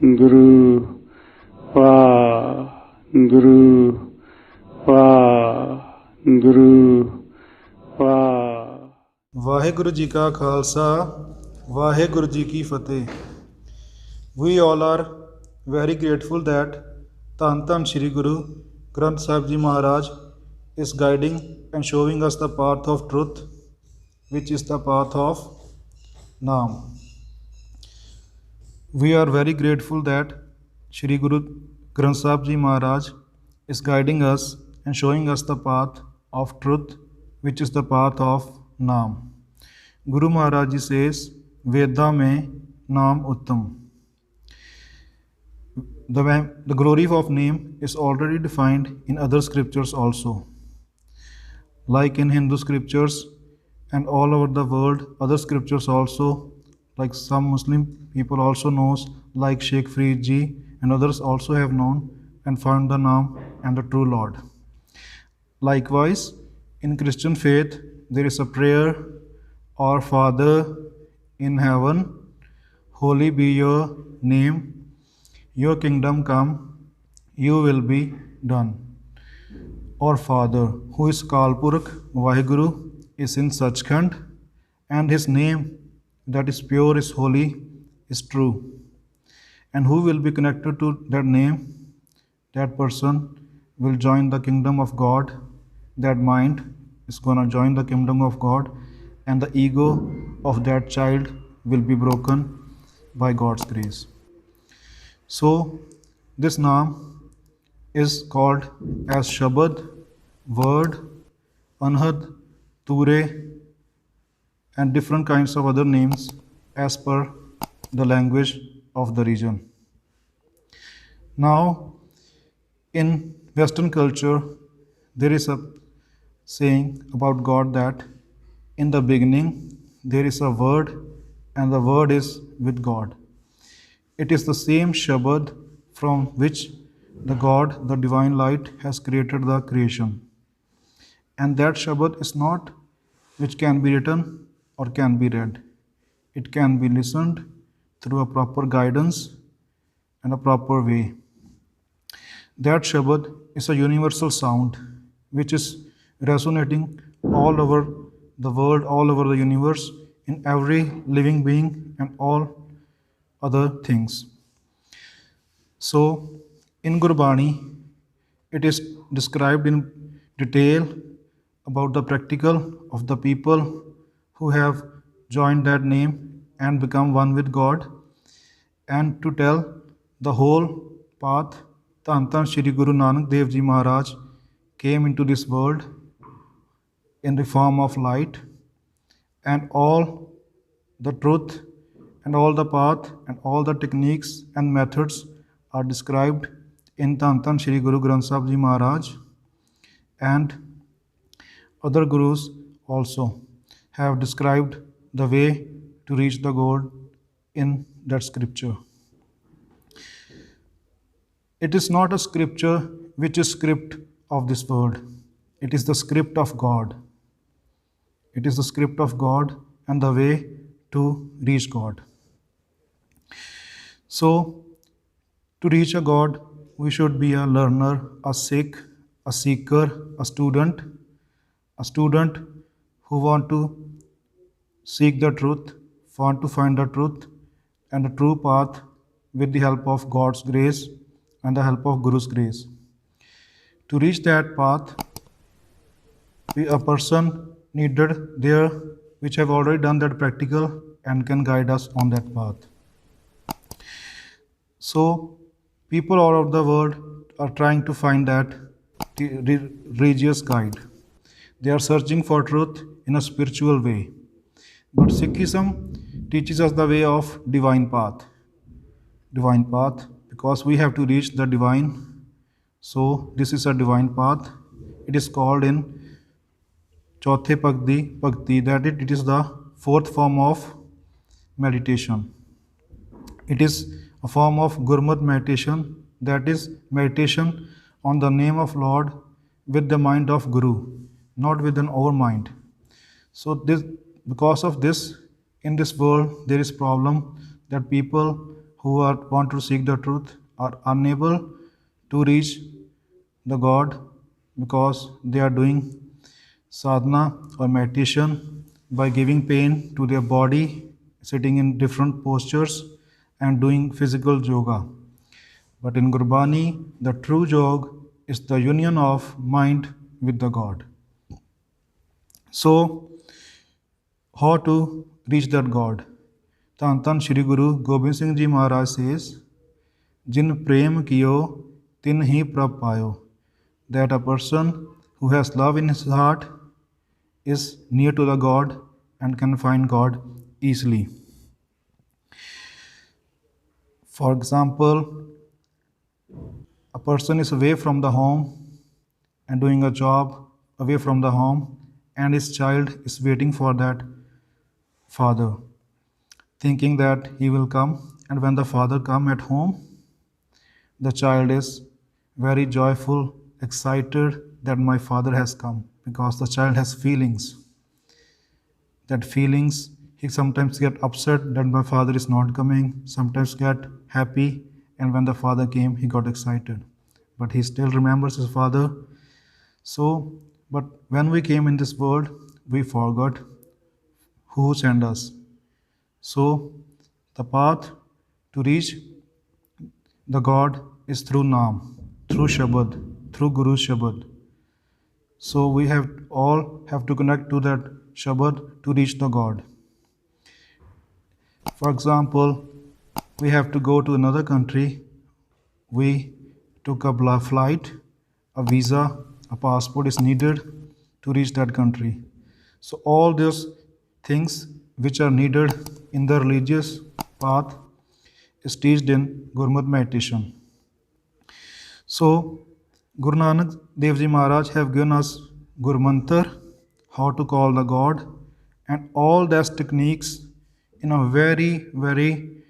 Guru Guru Guru Waheguru ji ਕਾ ਖਾਲਸਾ ਵਾਹਿਗੁਰੂ ਜੀ ਕੀ ਫਤਿਹ We all are very grateful that ਧੰਨ ਧੰਨ Shri Guru Granth Sahib Ji Maharaj is guiding and showing us the path of truth, which is the path of Naam. We are very grateful that Shri Guru Granth Sahib Ji Maharaj is guiding us and showing us the path of truth, which is the path of Naam. Guru Maharaj Ji says, Veda mein Naam Uttam. The glory of name is already defined in other scriptures also. Like in Hindu scriptures and all over the world, other scriptures also, like some Muslim people also knows, like Sheikh Farid Ji and others also have known and found the Naam and the true Lord. Likewise, in Christian faith, there is a prayer, Our Father in heaven, holy be your name, your kingdom come, your will be done. Our Father, who is Kalpurk, Vaheguru, is in Sachkhand, and his name that is pure, is holy, is true. And who will be connected to that name, that person will join the kingdom of God, that mind is going to join the kingdom of God, and the ego of that child will be broken by God's grace. So, this Naam is called as Shabad, Word, Anhad, Ture, and different kinds of other names as per the language of the region. Now, in Western culture, there is a saying about God that in the beginning there is a word, and the word is with God. It is the same Shabad from which the God, the divine light, has created the creation. And that Shabad is not which can be written or can be read. It can be listened through a proper guidance and a proper way. That Shabad is a universal sound which is resonating all over the world, all over the universe, in every living being and all other things. So, in Gurbani, it is described in detail about the practical of the people who have joined that name and become one with God, and to tell the whole path. Dhann Dhann Shri Guru Nanak Dev Ji Maharaj came into this world in the form of light, and all the truth and all the path and all the techniques and methods are described in Dhann Dhann Shri Guru Granth Sahib Ji Maharaj, and other gurus also have described the way to reach the goal in that scripture. It is not a scripture which is script of this world. It is the script of God. It is the script of God and the way to reach God. So, to reach a God, we should be a learner, a Sikh, a seeker, a student who want to seek the truth, want to find the truth and the true path with the help of God's grace and the help of Guru's grace. To reach that path, a person needed there which have already done that practical and can guide us on that path. So, people all over the world are trying to find that religious guide. They are searching for truth in a spiritual way. But Sikhism teaches us the way of divine path. Divine path, because we have to reach the divine. So, this is a divine path. It is called in Chauthe Bhakti, that it is the fourth form of meditation. It is a form of Gurmat meditation, that is meditation on the name of Lord with the mind of Guru, not with an our mind. So because of this, in this world there is problem that people want to seek the truth are unable to reach the God because they are doing sadhana or meditation by giving pain to their body, sitting in different postures and doing physical yoga. But in Gurbani, the true yoga is the union of mind with the God. So, how to reach that God? Tan Tan Shri Guru Gobind Singh Ji Maharaj says, Jin prem kiyo, tin hi prab payo. That a person who has love in his heart is near to the God and can find God easily. For example, a person is away from the home and doing a job away from the home, and his child is waiting for that father, thinking that he will come, and when the father come at home, the child is very joyful, excited that my father has come, because the child has feelings. That feelings, he sometimes get upset that my father is not coming, sometimes get happy, and when the father came, he got excited. But he still remembers his father. So, but when we came in this world, we forgot who sent us. So, the path to reach the God is through Naam, through Shabad, through Guru's Shabad. So we all have to connect to that Shabad to reach the God. For example, we have to go to another country. We took a flight, a visa, a passport is needed to reach that country. So all those things which are needed in the religious path is taught in Gurmat meditation. So Guru Nanak Dev Ji Maharaj have given us Guru Mantar, how to call the God, and all those techniques in a very, very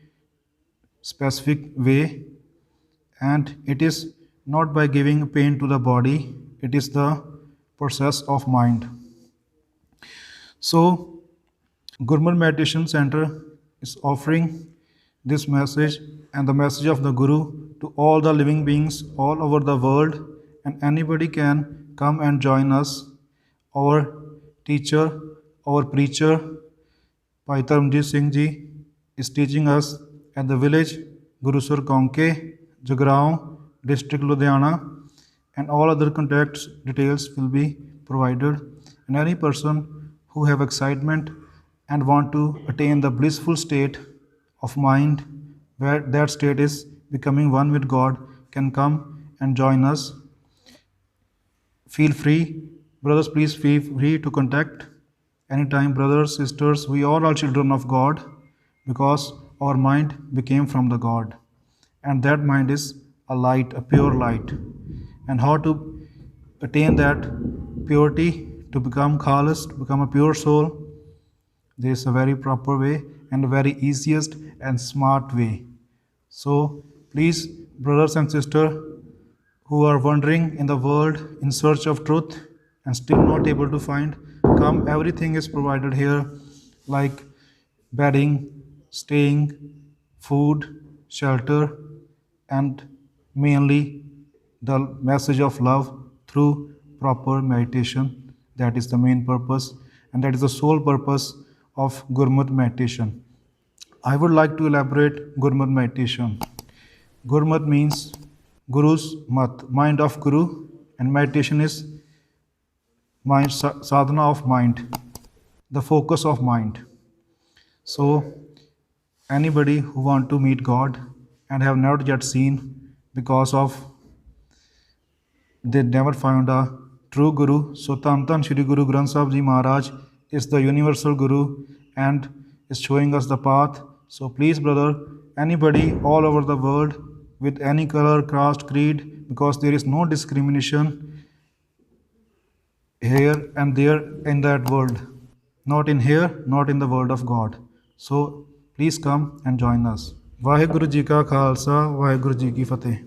specific way. And it is not by giving pain to the body, it is the process of mind. So, Gurmat Meditation Center is offering this message and the message of the Guru to all the living beings all over the world, and anybody can come and join us. Our teacher, our preacher, Bhai Dharmjit Singh Ji is teaching us at the village Gurusar Konke, Jagrao, district Ludhiana, and all other contact details will be provided. And any person who have excitement and want to attain the blissful state of mind, where that state is becoming one with God, can come and join us. Feel free, brothers, please feel free to contact anytime. Brothers, sisters, we all are children of God because our mind became from the God, and that mind is a light, a pure light. And how to attain that purity, to become khalis, to become a pure soul? There is a very proper way and a very easiest and smart way. So please, brothers and sisters who are wandering in the world in search of truth and still not able to find, come, everything is provided here, like bedding, staying, food, shelter, and mainly the message of love through proper meditation. That is the main purpose, and that is the sole purpose of Gurmat meditation. I would like to elaborate Gurmat meditation. Gurmat means Guru's mat, mind of Guru, and meditation is mind, sadhana of mind, the focus of mind. So anybody who want to meet God and have not yet seen because of they never found a true Guru, so Tan Tan Shri Guru Granth Sahib Ji Maharaj is the universal Guru and is showing us the path. So please, brother, anybody all over the world with any color, caste, creed, because there is no discrimination here and there in that world, not in here, not in the world of God. So please come and join us. Vaheguru Ji Ka Khalsa, Vaheguru Ji Ki Fateh.